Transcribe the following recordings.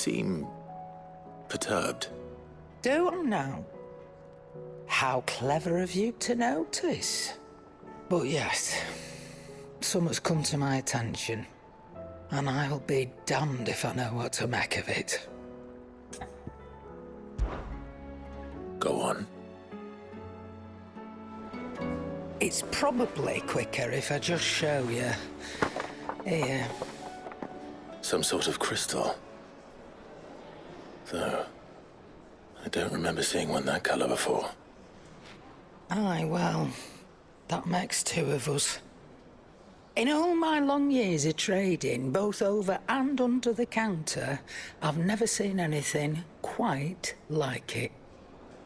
seem perturbed. Do I now? How clever of you to notice. But yes, something's come to my attention, and I'll be damned if I know what to make of it. Go on. It's probably quicker if I just show you. Here. Some sort of crystal. Though, I don't remember seeing one that color before. Aye, well, that makes two of us. In all my long years of trading, both over and under the counter, I've never seen anything quite like it.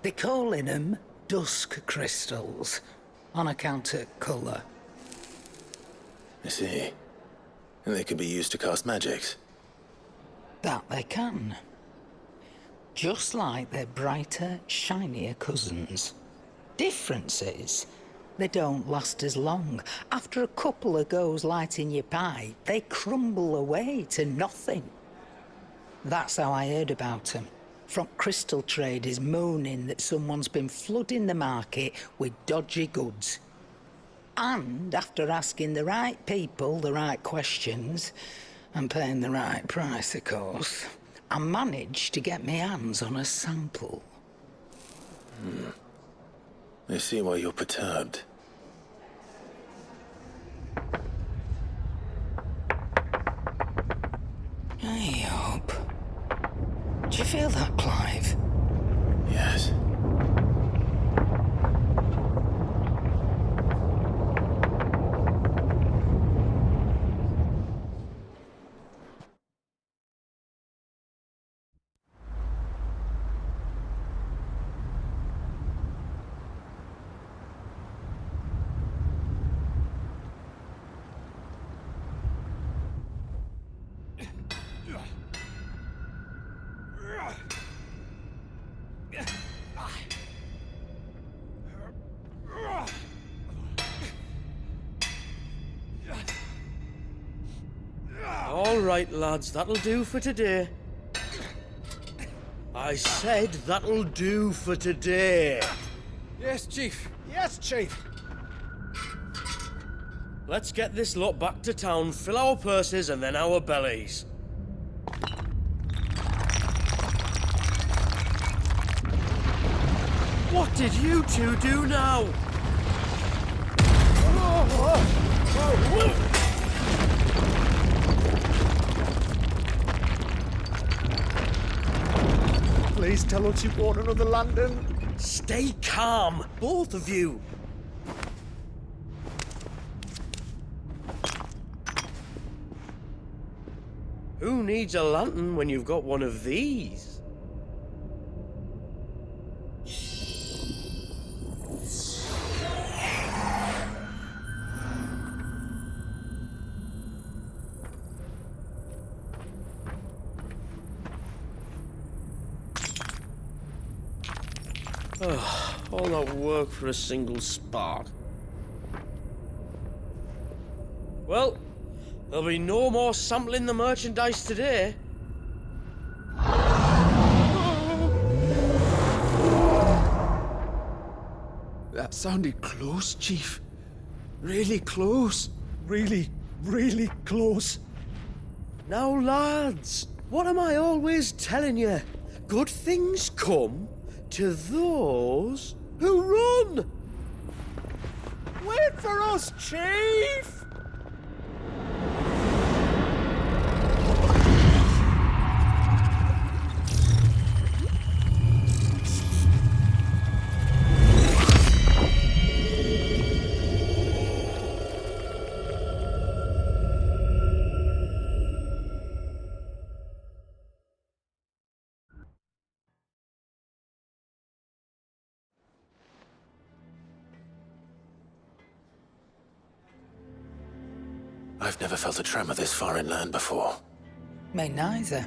They're calling them dusk crystals, on account of colour. I see. And they could be used to cast magics. That they can. Just like their brighter, shinier cousins. Difference is, they don't last as long. After a couple of goes lighting your pipe, they crumble away to nothing. That's how I heard about them. From crystal traders moaning that someone's been flooding the market with dodgy goods. And after asking the right people the right questions, and paying the right price, of course, I managed to get my hands on a sample. I see why you're perturbed. Hey, Hope. Do you feel that, Clive? Yes. All right, lads, that'll do for today. I said that'll do for today. Yes, Chief. Yes, Chief. Let's get this lot back to town, fill our purses and then our bellies. What did you two do now? Please tell us you bought another lantern. Stay calm, both of you. Who needs a lantern when you've got one of these? All that work for a single spark. Well, there'll be no more sampling the merchandise today. That sounded close, Chief. Really close. Really, really close. Now, lads, what am I always telling you? Good things come to those who run! Wait for us, Chief! I've never felt a tremor this far inland before. Me neither.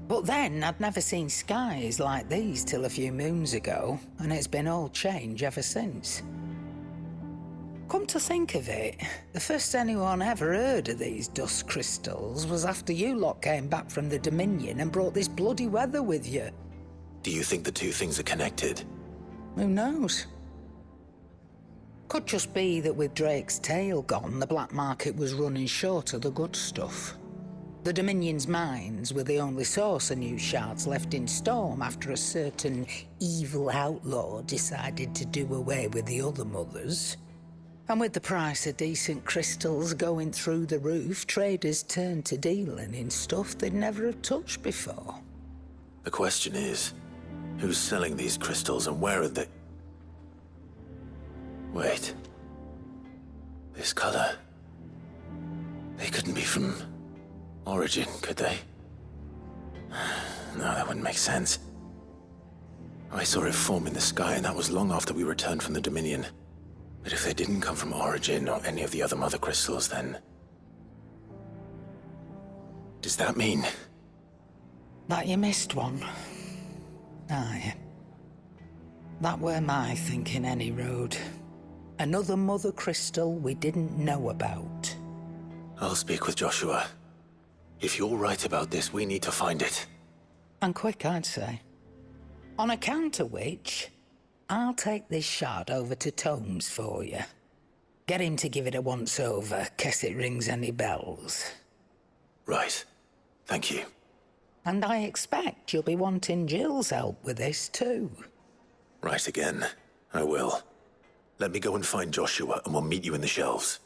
But then, I'd never seen skies like these till a few moons ago, and it's been all change ever since. Come to think of it, the first anyone ever heard of these dust crystals was after you lot came back from the Dominion and brought this bloody weather with you. Do you think the two things are connected? Who knows? Could just be that with Drake's tail gone, the black market was running short of the good stuff. The Dominion's mines were the only source of new shards left in Storm after a certain evil outlaw decided to do away with the other mothers. And with the price of decent crystals going through the roof, traders turned to dealing in stuff they'd never have touched before. The question is, who's selling these crystals and where are they? Wait. This color. They couldn't be from Origin, could they? No, that wouldn't make sense. I saw it form in the sky, and that was long after we returned from the Dominion. But if they didn't come from Origin or any of the other mother crystals, then... does that mean... That you missed one. Aye. That were my thinking, any road. Another mother crystal we didn't know about. I'll speak with Joshua. If you're right about this, we need to find it. And quick, I'd say. On account of which, I'll take this shard over to Tomes for you. Get him to give it a once-over, case it rings any bells. Right. Thank you. And I expect you'll be wanting Jill's help with this, too. Right again. I will. Let me go and find Joshua, and we'll meet you in the shelves.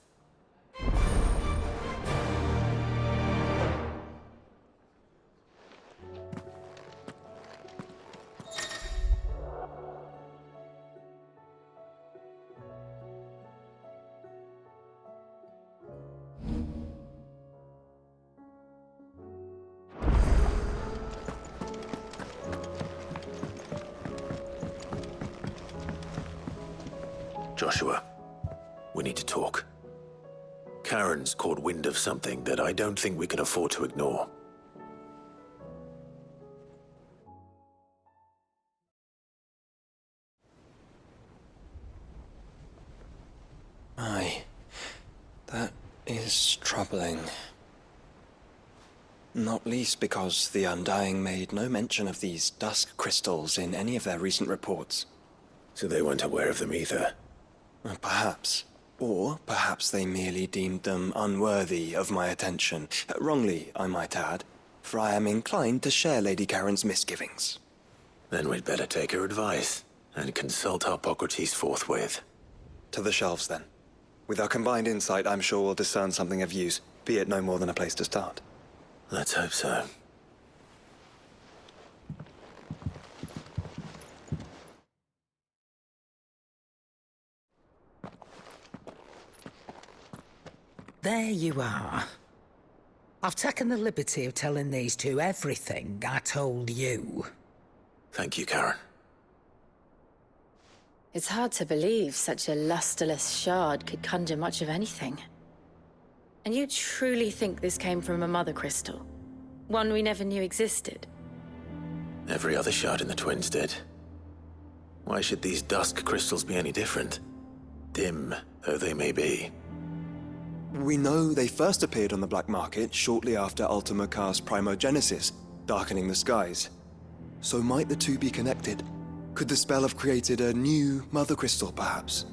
Joshua, we need to talk. Karen's caught wind of something that I don't think we can afford to ignore. Aye, that is troubling. Not least because the Undying made no mention of these dusk crystals in any of their recent reports. So they weren't aware of them either. Perhaps. Or perhaps they merely deemed them unworthy of my attention. Wrongly, I might add, for I am inclined to share Lady Karen's misgivings. Then we'd better take her advice and consult Harpocrates forthwith. To the shelves, then. With our combined insight, I'm sure we'll discern something of use, be it no more than a place to start. Let's hope so. There you are. I've taken the liberty of telling these two everything I told you. Thank you, Karen. It's hard to believe such a lusterless shard could conjure much of anything. And you truly think this came from a mother crystal? One we never knew existed? Every other shard in the Twins did. Why should these dusk crystals be any different? Dim though they may be. We know they first appeared on the black market shortly after Ultima cast Primogenesis, darkening the skies. So might the two be connected? Could the spell have created a new mother crystal, perhaps?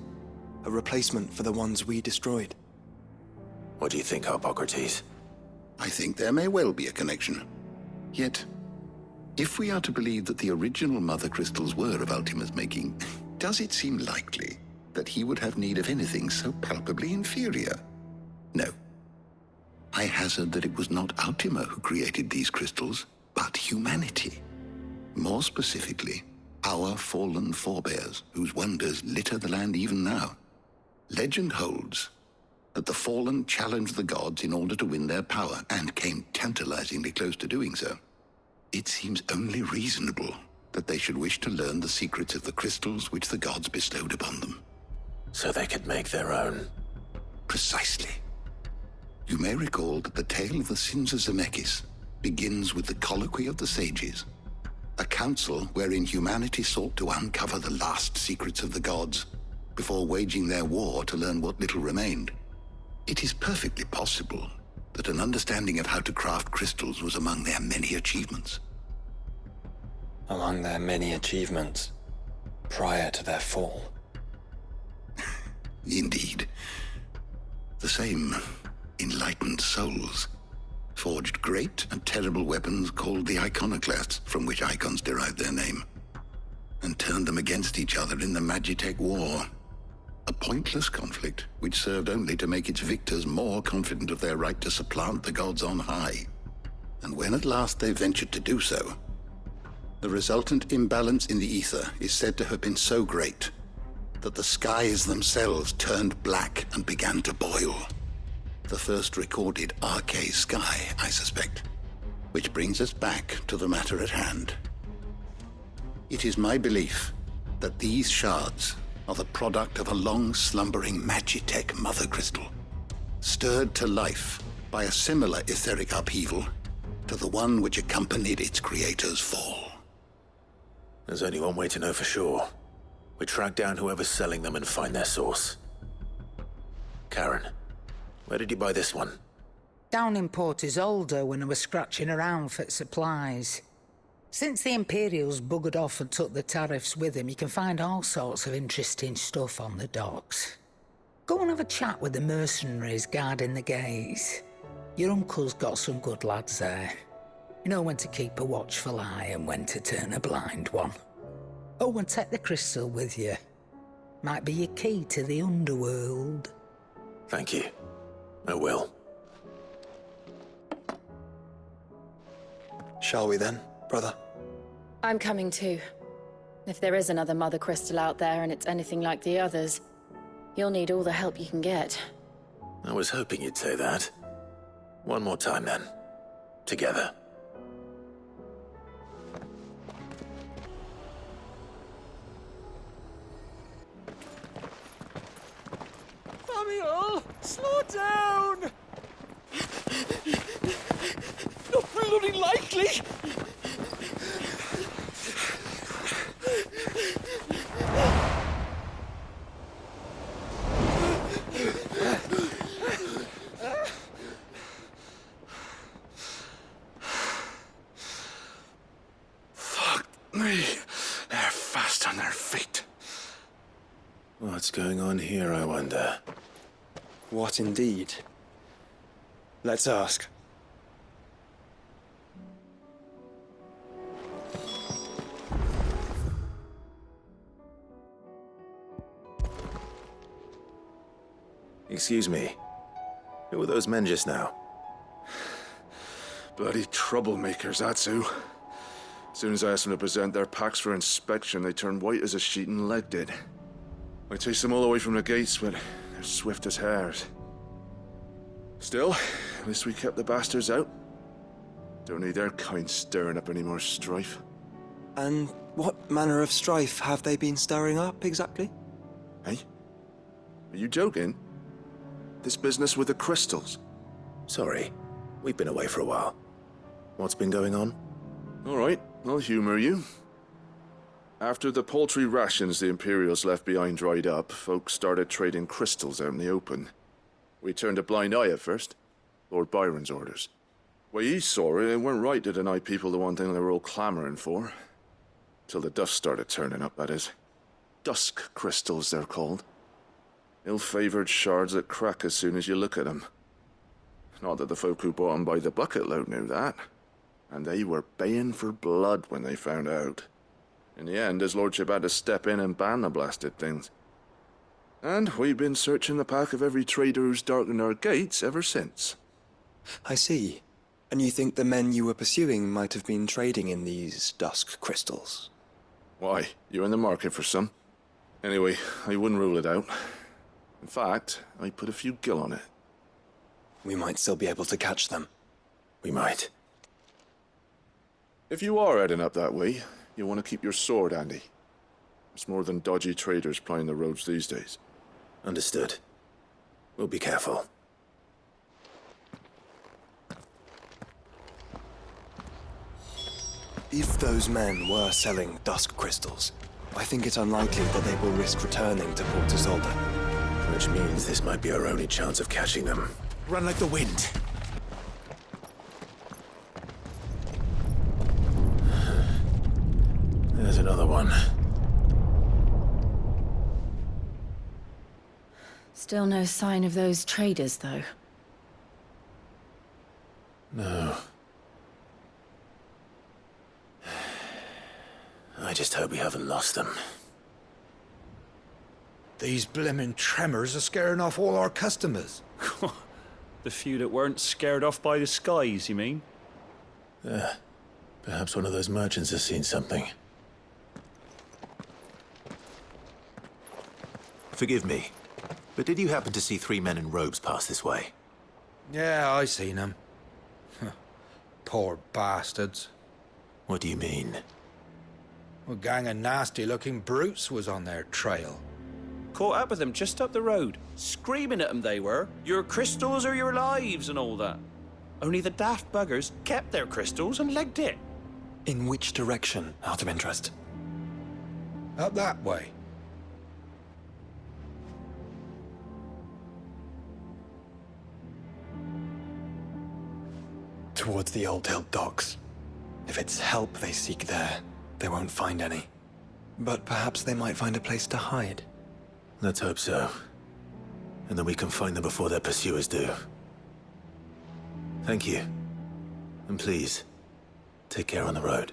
A replacement for the ones we destroyed? What do you think, Harpocrates? I think there may well be a connection. Yet, if we are to believe that the original mother crystals were of Ultima's making, does it seem likely that he would have need of anything so palpably inferior? No. I hazard that it was not Ultima who created these crystals, but humanity. More specifically, our fallen forebears, whose wonders litter the land even now. Legend holds that the fallen challenged the gods in order to win their power, and came tantalizingly close to doing so. It seems only reasonable that they should wish to learn the secrets of the crystals which the gods bestowed upon them. So they could make their own. Precisely. You may recall that the tale of the sins of Zemeckis begins with the Colloquy of the Sages, a council wherein humanity sought to uncover the last secrets of the gods, before waging their war to learn what little remained. It is perfectly possible that an understanding of how to craft crystals was among their many achievements. Among their many achievements, prior to their fall. Indeed. The same enlightened souls forged great and terrible weapons called the iconoclasts, from which icons derived their name, and turned them against each other in the Magitech War. A pointless conflict which served only to make its victors more confident of their right to supplant the gods on high. And when at last they ventured to do so, the resultant imbalance in the ether is said to have been so great that the skies themselves turned black and began to boil. The first recorded Arcade sky, I suspect. Which brings us back to the matter at hand. It is my belief that these shards are the product of a long-slumbering Magitech mother crystal, stirred to life by a similar etheric upheaval to the one which accompanied its creator's fall. There's only one way to know for sure. We track down whoever's selling them and find their source. Karen, where did you buy this one? Down in Port Isolde when I was scratching around for supplies. Since the Imperials buggered off and took the tariffs with them, you can find all sorts of interesting stuff on the docks. Go and have a chat with the mercenaries guarding the gates. Your uncle's got some good lads there. You know when to keep a watchful eye and when to turn a blind one. Oh, and take the crystal with you. Might be your key to the underworld. Thank you. I will. Shall we then, brother? I'm coming too. If there is another mother crystal out there and it's anything like the others, you'll need all the help you can get. I was hoping you'd say that. One more time then. Together. Samuel, slow down! Not bloody likely! Fuck me. They're fast on their feet. What's going on here, I wonder? What indeed? Let's ask. Excuse me. Who were those men just now? Bloody troublemakers, that's who. As soon as I asked them to present their packs for inspection, they turned white as a sheet and legged it. I chased them all away from the gates, but they're swift as hares. Still, at least we kept the bastards out. Don't need their kind stirring up any more strife. And what manner of strife have they been stirring up, exactly? Hey? Are you joking? This business with the crystals? Sorry. We've been away for a while. What's been going on? All right, I'll humor you. After the paltry rations the Imperials left behind dried up, folks started trading crystals out in the open. We turned a blind eye at first. Lord Byron's orders. Way he saw it, it weren't right to deny people the one thing they were all clamoring for. Till the dust started turning up, that is. Dusk crystals, they're called. Ill-favored shards that crack as soon as you look at them. Not that the folk who bought them by the bucket load knew that. And they were baying for blood when they found out. In the end, his lordship had to step in and ban the blasted things. And we've been searching the pack of every trader who's darkened our gates ever since. I see. And you think the men you were pursuing might have been trading in these dusk crystals? Why, you're in the market for some. Anyway, I wouldn't rule it out. In fact, I put a few gil on it. We might still be able to catch them. We might. If you are heading up that way, you want to keep your sword handy. It's more than dodgy traders plying the roads these days. Understood. We'll be careful. If those men were selling dusk crystals, I think it's unlikely that they will risk returning to Port Isolde. Which means this might be our only chance of catching them. Run like the wind. There's another one. Still no sign of those traders, though. No. I just hope we haven't lost them. These blimmin' tremors are scaring off all our customers. The few that weren't scared off by the skies, you mean? Perhaps one of those merchants has seen something. Forgive me, but did you happen to see 3 men in robes pass this way? Yeah, I seen them. Poor bastards. What do you mean? A gang of nasty-looking brutes was on their trail. Caught up with them just up the road. Screaming at them they were. Your crystals are your lives and all that. Only the daft buggers kept their crystals and legged it. In which direction, out of interest? Up that way. Towards the Old Hill docks. If it's help they seek there, they won't find any. But perhaps they might find a place to hide. Let's hope so. And then we can find them before their pursuers do. Thank you. And please, take care on the road.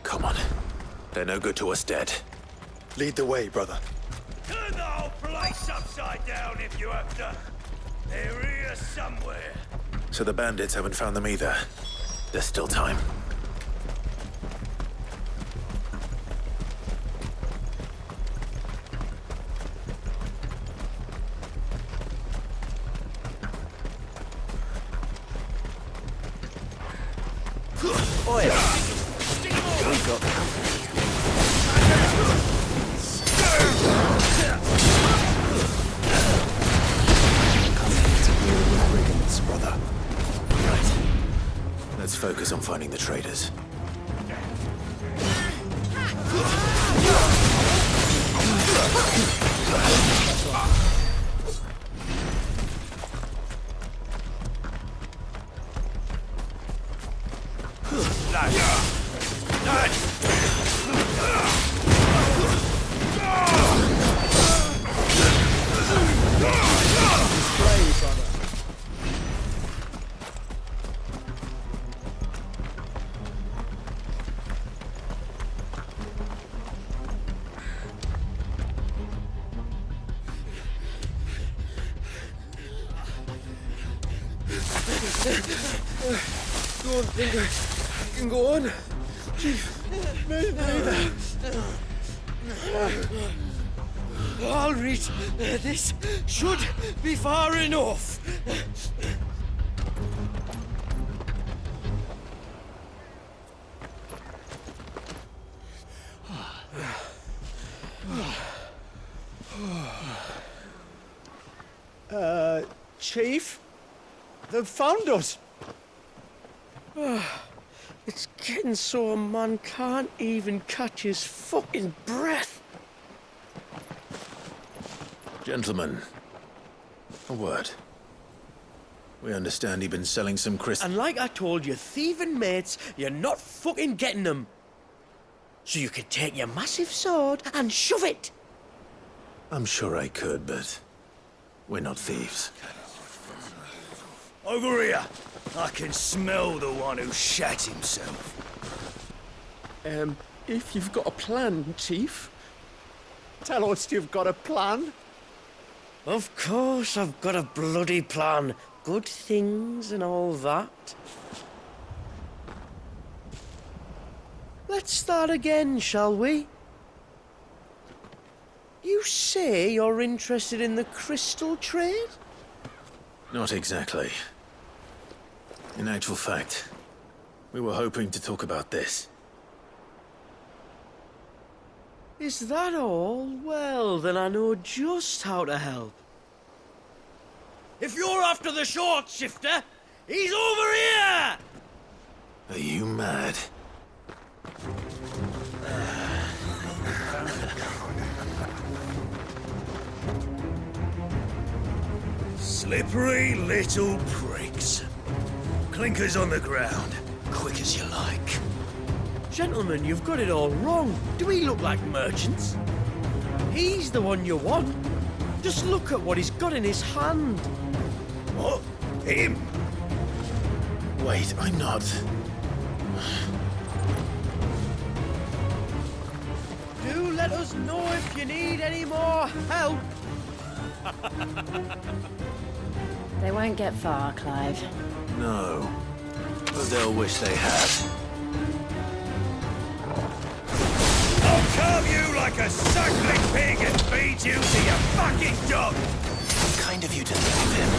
Come on. They're no good to us dead. Lead the way, brother. Turn the whole place upside down if you have to. They're here somewhere. So the bandits haven't found them either. There's still time. Brother. Right. Let's focus on finding the traders. Don't think I can go on. Chief, neither. I'll reach. This should be far enough. Chief? They've found us. It's getting so a man can't even catch his fucking breath. Gentlemen, a word. We understand you've been selling some crystals. And like I told you, thieving mates, you're not fucking getting them. So you could take your massive sword and shove it. I'm sure I could, but we're not thieves. Over here. I can smell the one who shat himself. If you've got a plan, Chief. Tell us you've got a plan. Of course I've got a bloody plan. Good things and all that. Let's start again, shall we? You say you're interested in the crystal trade? Not exactly. In actual fact, we were hoping to talk about this. Is that all? Well, then I know just how to help. If you're after the short shifter, he's over here! Are you mad? Slippery little pricks. Clinkers on the ground, quick as you like. Gentlemen, you've got it all wrong. Do we look like merchants? He's the one you want. Just look at what he's got in his hand. What? Him? Wait, I'm not. Do let us know if you need any more help. They won't get far, Clive. No. But they'll wish they had. I'll carve you like a suckling pig and feed you to your fucking dog! Kind of you to leave him.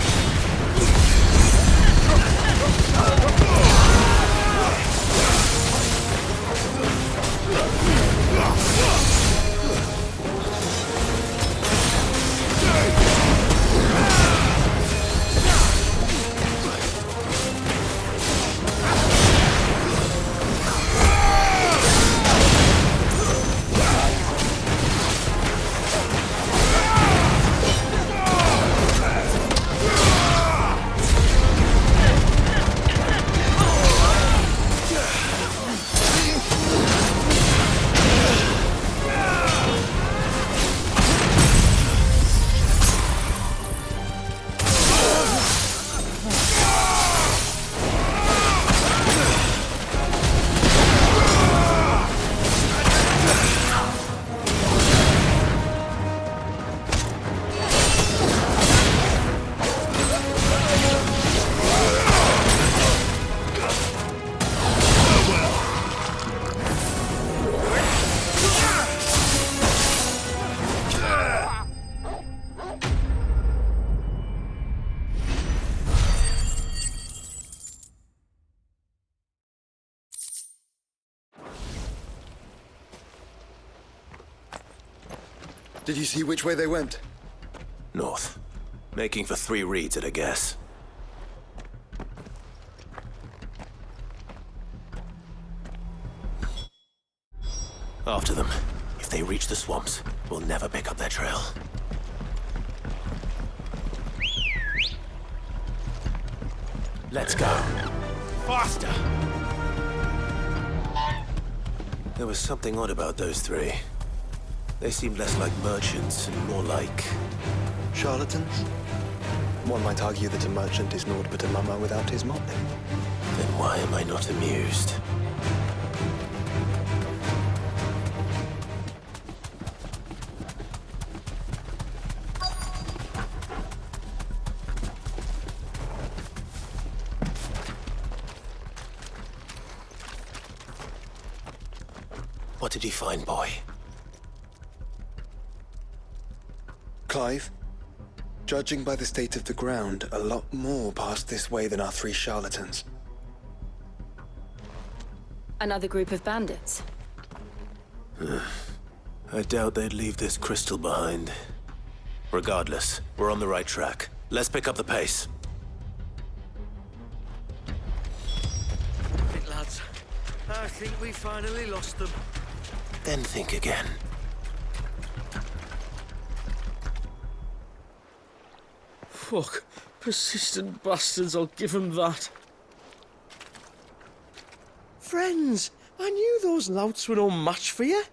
Did you see which way they went? North. Making for 3 reeds at a guess. After them. If they reach the swamps, we'll never pick up their trail. Let's go. Faster! There was something odd about those 3. They seemed less like merchants and more like... Charlatans? One might argue that a merchant is naught but a mummer without his motley. Then why am I not amused? What did you find, boy? Clive, judging by the state of the ground, a lot more passed this way than our 3 charlatans. Another group of bandits. I doubt they'd leave this crystal behind. Regardless, we're on the right track. Let's pick up the pace. Lads, I think we finally lost them. Then think again. Fuck. Persistent bastards, I'll give them that. Friends, I knew those louts were no match for you.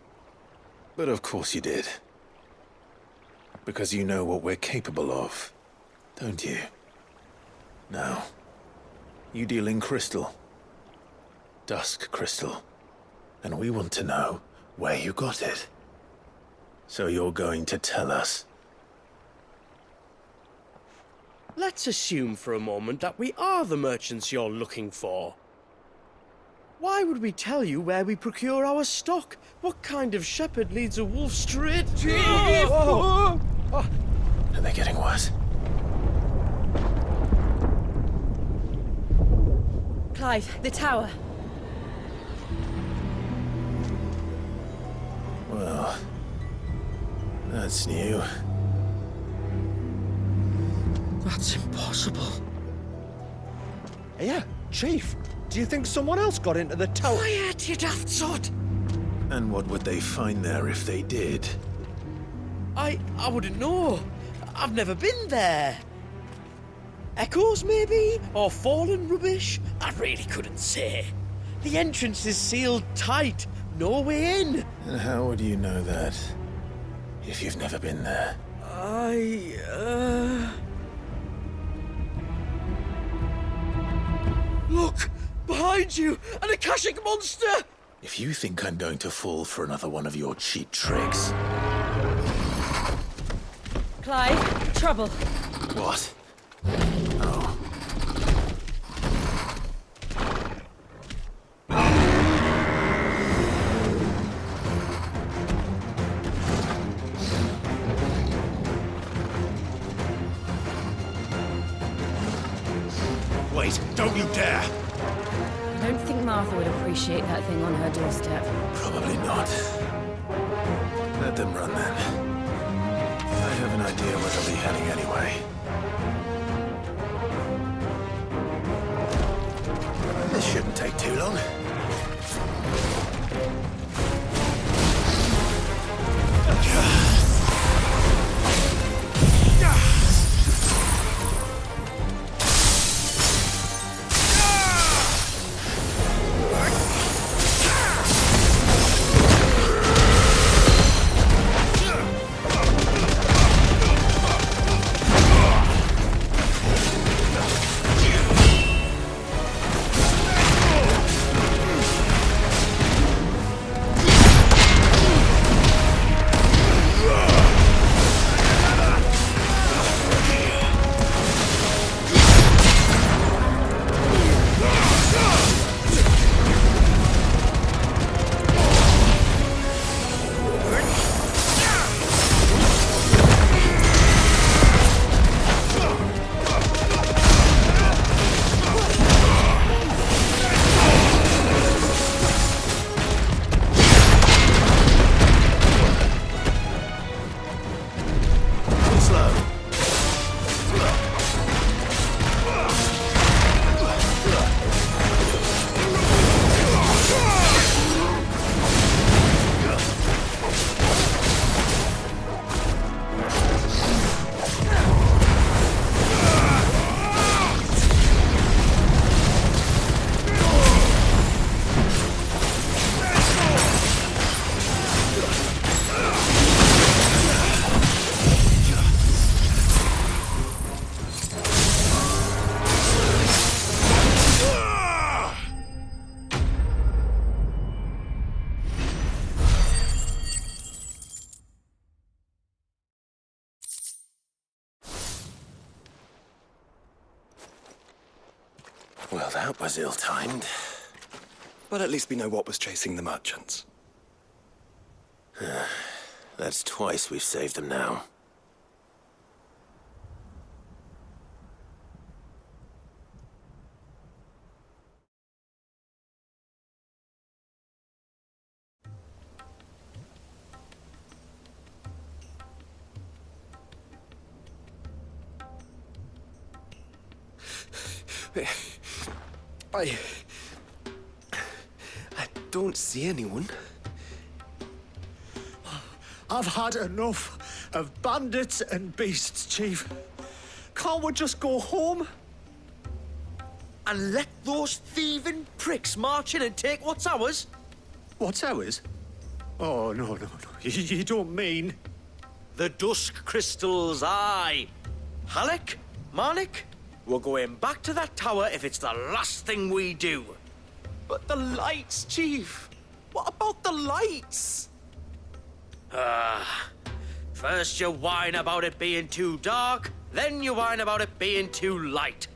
But of course you did. Because you know what we're capable of, don't you? Now, you deal in crystal. Dusk crystal. And we want to know where you got it. So you're going to tell us. Let's assume for a moment that we are the merchants you're looking for. Why would we tell you where we procure our stock? What kind of shepherd leads a wolf straight? Are they getting worse? Clive, the tower. Well, that's new. That's impossible. Yeah, Chief, do you think someone else got into the tower? Quiet, you daft sod! And what would they find there if they did? I wouldn't know. I've never been there. Echoes, maybe? Or fallen rubbish? I really couldn't say. The entrance is sealed tight. No way in. And how would you know that? If you've never been there? Look! Behind you! An Akashic monster! If you think I'm going to fall for another one of your cheap tricks... Clive, trouble. What? Oh. Wait, don't you dare! I don't think Martha would appreciate that thing on her doorstep. Probably not. Let them run then. I have an idea where they'll be heading anyway. This shouldn't take too long. Well, that was ill-timed. But at least we know what was chasing the merchants. That's twice we've saved them now. I don't see anyone. I've had enough of bandits and beasts, Chief. Can't we just go home? And let those thieving pricks march in and take what's ours? What's ours? Oh, no. You don't mean... The Dusk Crystals, aye. Halleck? Marnik? We're going back to that tower if it's the last thing we do. But the lights, Chief. What about the lights? First you whine about it being too dark, then you whine about it being too light.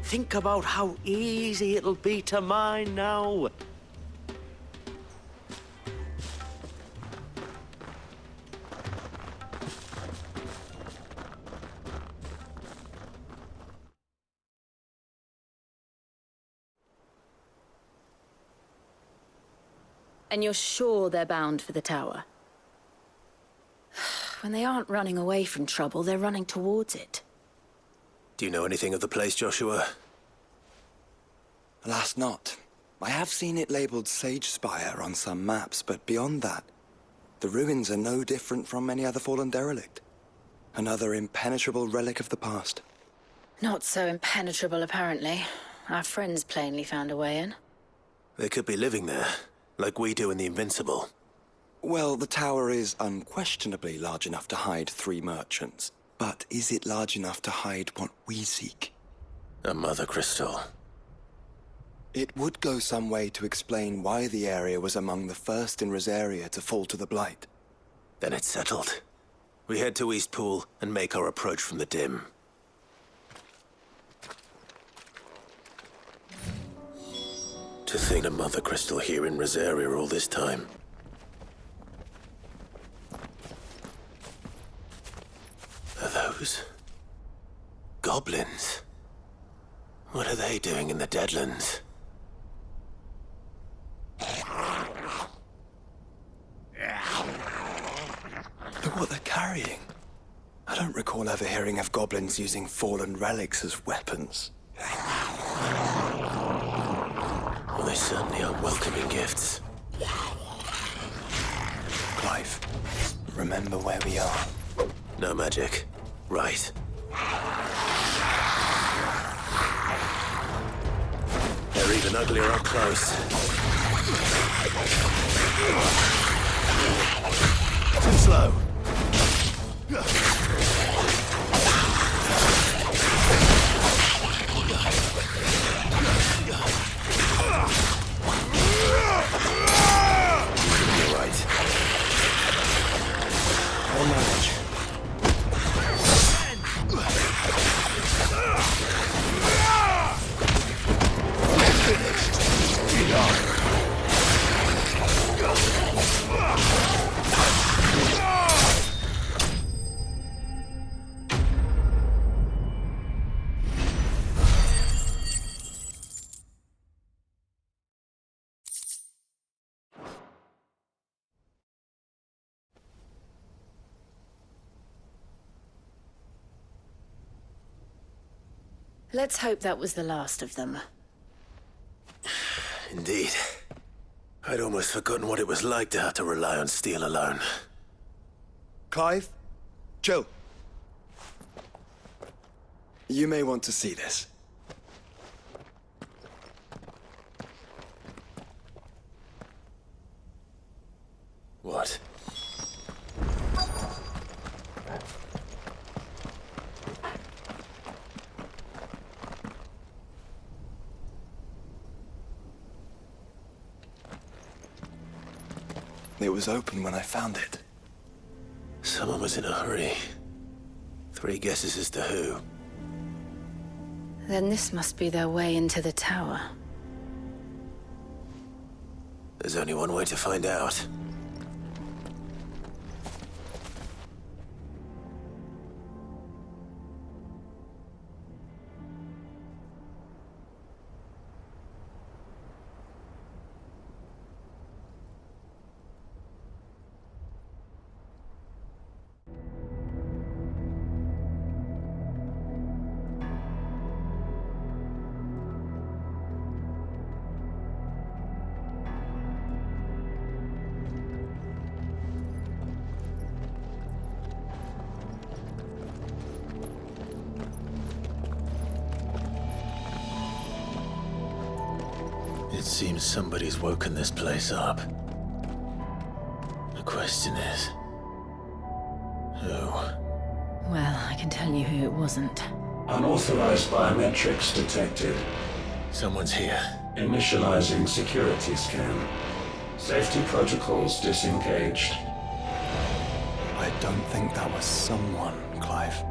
Think about how easy it'll be to mine now. And you're sure they're bound for the tower? When they aren't running away from trouble, they're running towards it. Do you know anything of the place, Joshua? Alas not. I have seen it labeled Sage Spire on some maps, but beyond that, the ruins are no different from any other fallen derelict. Another impenetrable relic of the past. Not so impenetrable, apparently. Our friends plainly found a way in. They could be living there, like we do in the Invincible. Well, the tower is unquestionably large enough to hide 3 merchants. But is it large enough to hide what we seek? A Mother Crystal. It would go some way to explain why the area was among the first in Rosaria to fall to the Blight. Then it's settled. We head to Eastpool and make our approach from the dim. To think a Mother Crystal here in Rosaria all this time. Are those goblins? What are they doing in the Deadlands? Look what they're carrying. I don't recall ever hearing of goblins using fallen relics as weapons. Well, they certainly are welcoming gifts. Clive, remember where we are. No magic. Right. They're even uglier up close. Too slow. You're right. I'll manage. Let's hope that was the last of them. Indeed. I'd almost forgotten what it was like to have to rely on steel alone. Clive, chill. You may want to see this. What? It was open when I found it. Someone was in a hurry. 3 guesses as to who. Then this must be their way into the tower. There's only one way to find out. It seems somebody's woken this place up. The question is, who? Well, I can tell you who it wasn't. Unauthorized biometrics detected. Someone's here. Initializing security scan. Safety protocols disengaged. I don't think that was someone, Clive.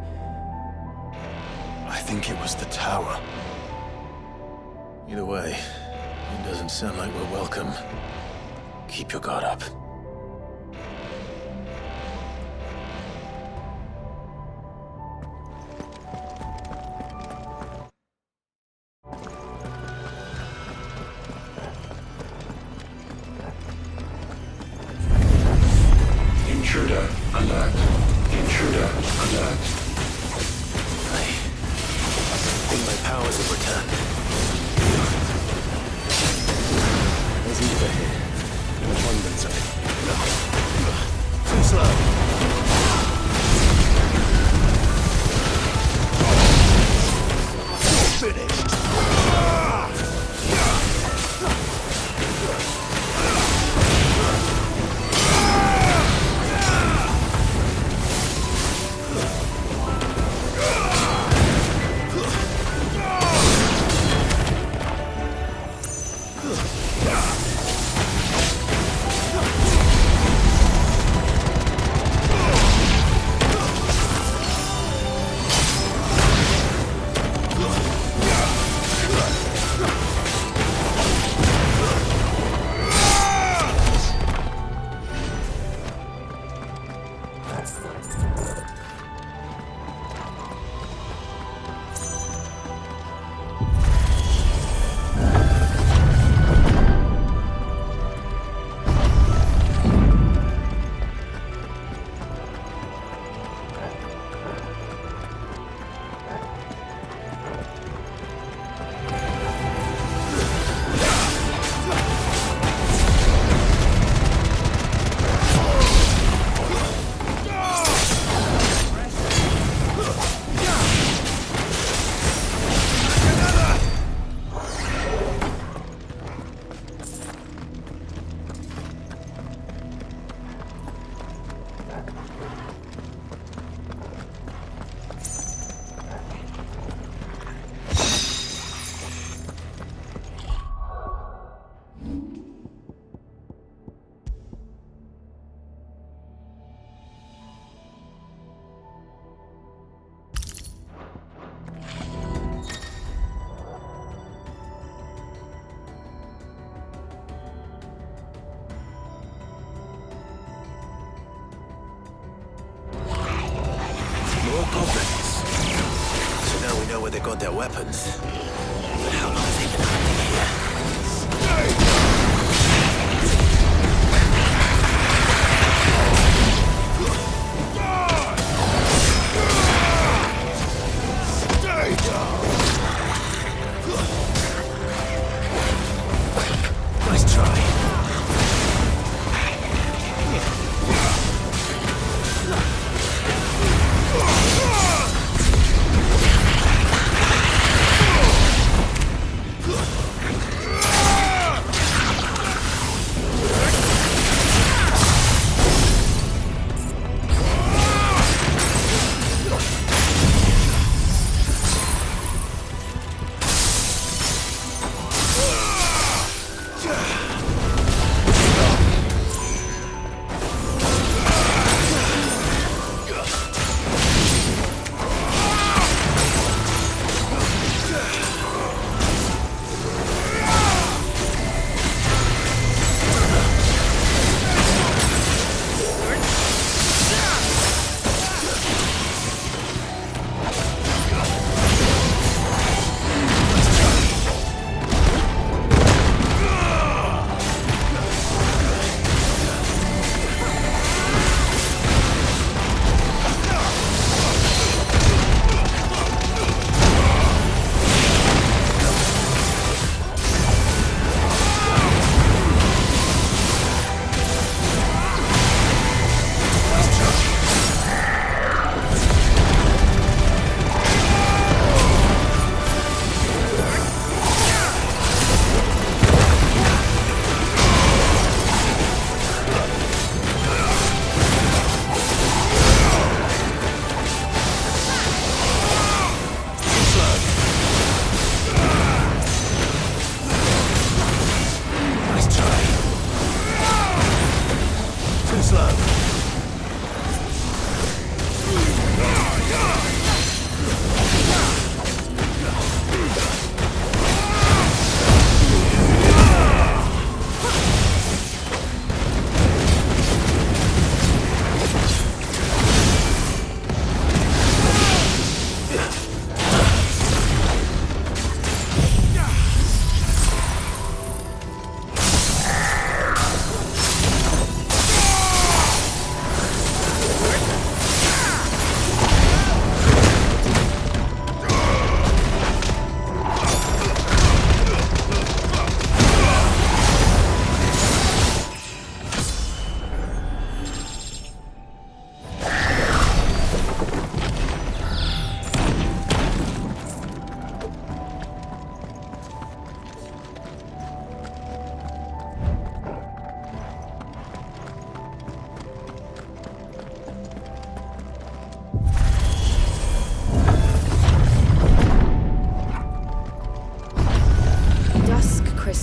I think it was the tower. Either way, it doesn't sound like we're welcome. Keep your guard up. Intruder alert. Intruder alert. I think my powers have returned. There's ether here. An abundance of it. Too slow. Finished. So now we know where they got their weapons. But how long have they been hiding here? Nice try.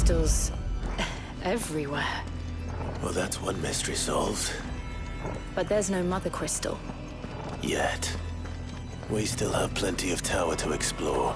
crystals everywhere. Well, that's one mystery solved. But there's no mother crystal. Yet. We still have plenty of tower to explore.